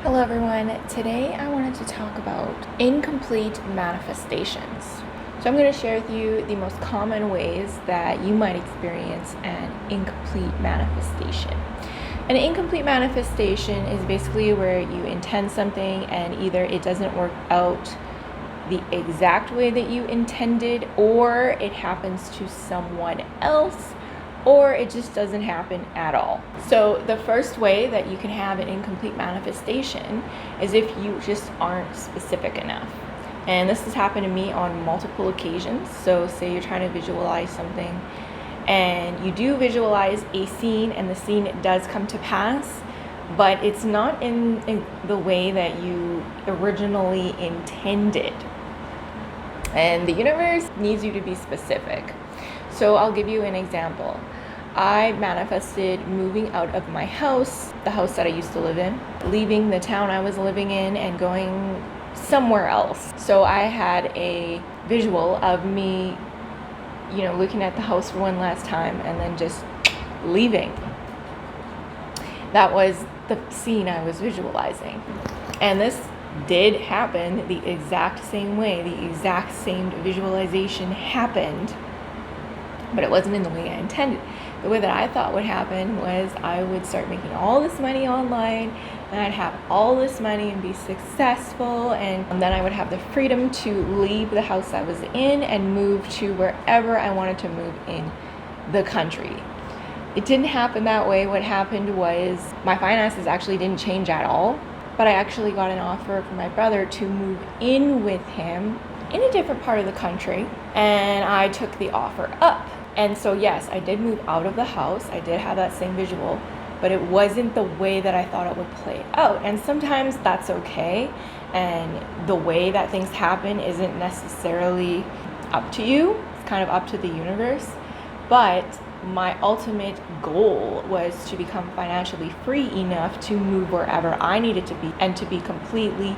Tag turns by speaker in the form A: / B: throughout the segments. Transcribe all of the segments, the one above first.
A: Hello everyone, today I wanted to talk about incomplete manifestations. So I'm going to share with you the most common ways that you might experience an incomplete manifestation. An incomplete manifestation is basically where you intend something and either it doesn't work out the exact way that you intended, or it happens to someone else, or it just doesn't happen at all. So the first way that you can have an incomplete manifestation is if you just aren't specific enough. And this has happened to me on multiple occasions. So say you're trying to visualize something and you do visualize a scene and the scene does come to pass, but it's not in the way that you originally intended. And the universe needs you to be specific. So I'll give you an example. I manifested moving out of my house, the house that I used to live in, leaving the town I was living in and going somewhere else. So I had a visual of me, looking at the house for one last time and then just leaving. That was the scene I was visualizing. And this did happen the exact same way. The exact same visualization happened, but it wasn't in the way I intended. The way that I thought would happen was I would start making all this money online, and I'd have all this money and be successful, and then I would have the freedom to leave the house I was in and move to wherever I wanted to move in the country. It didn't happen that way. What happened was my finances actually didn't change at all, but I actually got an offer from my brother to move in with him in a different part of the country, and I took the offer up. And so yes, I did move out of the house. I did have that same visual, but it wasn't the way that I thought it would play out. And sometimes that's okay. And the way that things happen isn't necessarily up to you. It's kind of up to the universe. But my ultimate goal was to become financially free enough to move wherever I needed to be and to be completely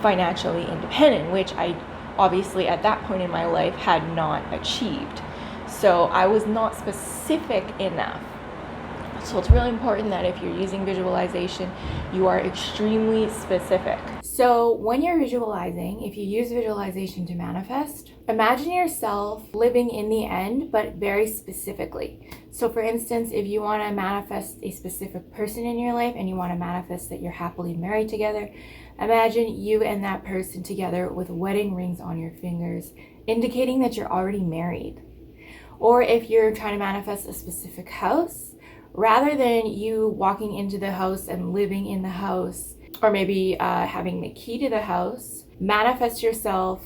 A: financially independent, which I obviously at that point in my life had not achieved. So I was not specific enough. So it's really important that if you're using visualization, you are extremely specific. So when you're visualizing, if you use visualization to manifest, imagine yourself living in the end, but very specifically. So for instance, if you want to manifest a specific person in your life and you want to manifest that you're happily married together, imagine you and that person together with wedding rings on your fingers, indicating that you're already married. Or if you're trying to manifest a specific house, rather than you walking into the house and living in the house, or maybe having the key to the house, manifest yourself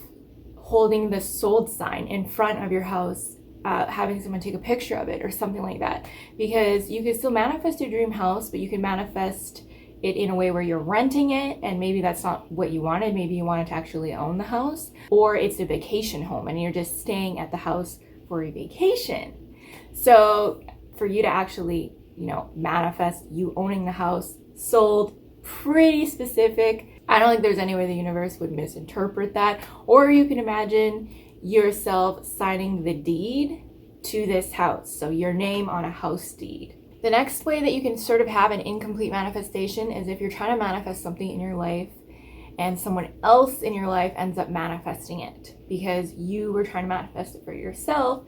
A: holding the sold sign in front of your house, having someone take a picture of it or something like that. Because you can still manifest your dream house, but you can manifest it in a way where you're renting it, and maybe that's not what you wanted. Maybe you wanted to actually own the house, or it's a vacation home and you're just staying at the house for a vacation. So for you to actually, manifest you owning the house, sold, pretty specific. I don't think there's any way the universe would misinterpret that. Or you can imagine yourself signing the deed to this house. So your name on a house deed. The next way that you can sort of have an incomplete manifestation is if you're trying to manifest something in your life and someone else in your life ends up manifesting it because you were trying to manifest it for yourself.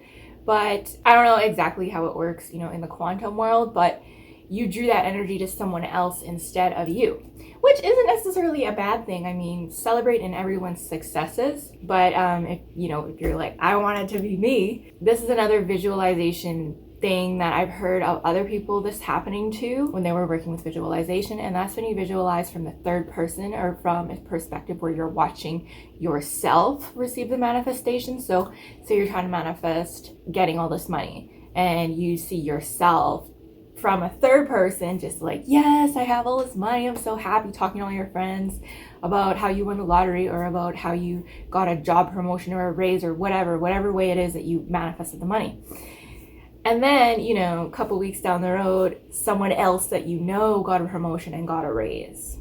A: But I don't know exactly how it works, in the quantum world, but you drew that energy to someone else instead of you, which isn't necessarily a bad thing. I mean, celebrate in everyone's successes, but if you're like, I want it to be me, this is another visualization thing that I've heard of other people this happening to when they were working with visualization, and that's when you visualize from the third person or from a perspective where you're watching yourself receive the manifestation. So you're trying to manifest getting all this money and you see yourself from a third person just like, yes, I have all this money, I'm so happy, talking to all your friends about how you won the lottery or about how you got a job promotion or a raise or whatever way it is that you manifested the money. And then, a couple weeks down the road, someone else that got a promotion and got a raise.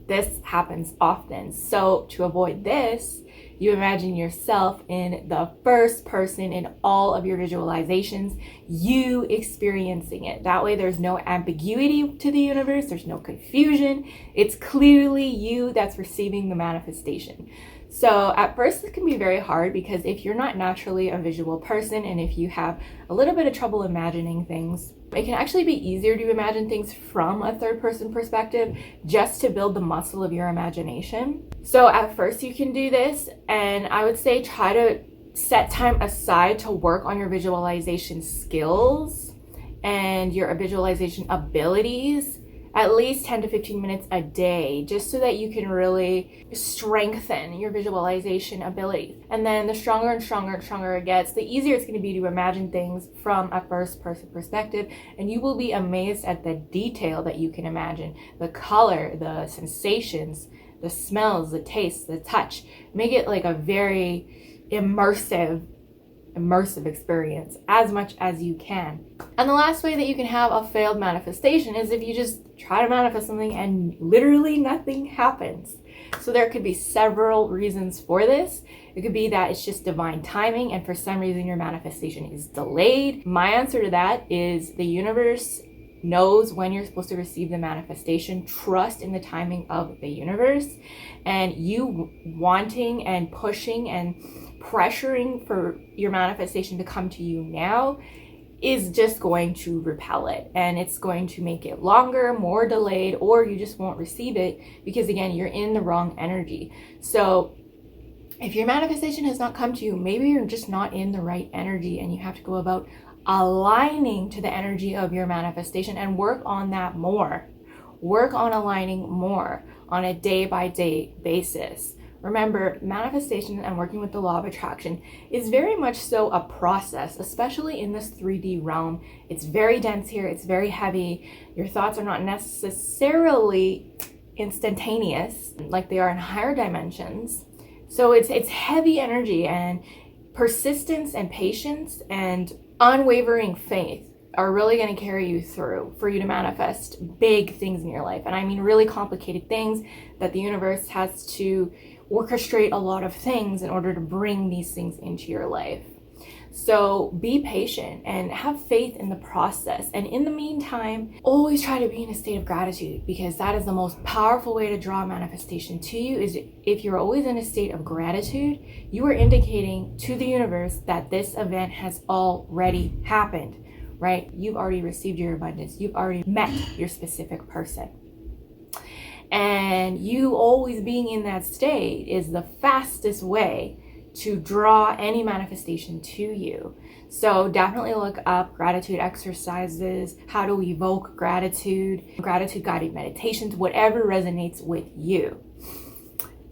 A: This happens often. So to avoid this, You imagine yourself in the first person in all of your visualizations, you experiencing it. That way there's no ambiguity to the universe, there's no confusion. It's clearly you that's receiving the manifestation. So at first it can be very hard because if you're not naturally a visual person and if you have a little bit of trouble imagining things, it can actually be easier to imagine things from a third person perspective just to build the muscle of your imagination. So at first you can do this, and I would say try to set time aside to work on your visualization skills and your visualization abilities, at least 10 to 15 minutes a day, just so that you can really strengthen your visualization abilities. And then the stronger and stronger and stronger it gets, the easier it's going to be to imagine things from a first person perspective. And you will be amazed at the detail that you can imagine, the color, the sensations, the smells, the taste, the touch. Make it like a very immersive experience as much as you can. And the last way that you can have a failed manifestation is if you just try to manifest something and literally nothing happens. So there could be several reasons for this. It could be that it's just divine timing and for some reason your manifestation is delayed. My answer to that is the universe knows when you're supposed to receive the manifestation. Trust in the timing of the universe, and you wanting and pushing and pressuring for your manifestation to come to you now is just going to repel it, and it's going to make it longer, more delayed, or you just won't receive it because again you're in the wrong energy. So if your manifestation has not come to you, maybe you're just not in the right energy, and you have to go about aligning to the energy of your manifestation and work on that more. Work on aligning more on a day-by-day basis. Remember, manifestation and working with the law of attraction is very much so a process, especially in this 3D realm. It's very dense here, it's very heavy. Your thoughts are not necessarily instantaneous like they are in higher dimensions. So it's heavy energy, and persistence and patience and unwavering faith are really going to carry you through for you to manifest big things in your life. And I mean really complicated things that the universe has to orchestrate a lot of things in order to bring these things into your life. So be patient and have faith in the process. And in the meantime, always try to be in a state of gratitude, because that is the most powerful way to draw manifestation to you. Is if you're always in a state of gratitude, you are indicating to the universe that this event has already happened, right? You've already received your abundance. You've already met your specific person. And you always being in that state is the fastest way to draw any manifestation to you. So definitely look up gratitude exercises, how to evoke gratitude, gratitude guided meditations, whatever resonates with you.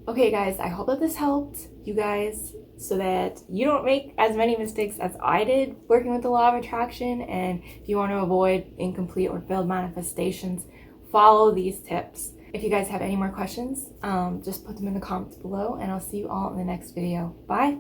A: Okay guys, I hope that this helped you guys so that you don't make as many mistakes as I did working with the law of attraction. And if you want to avoid incomplete or failed manifestations, follow these tips. If you guys have any more questions, just put them in the comments below, and I'll see you all in the next video. Bye.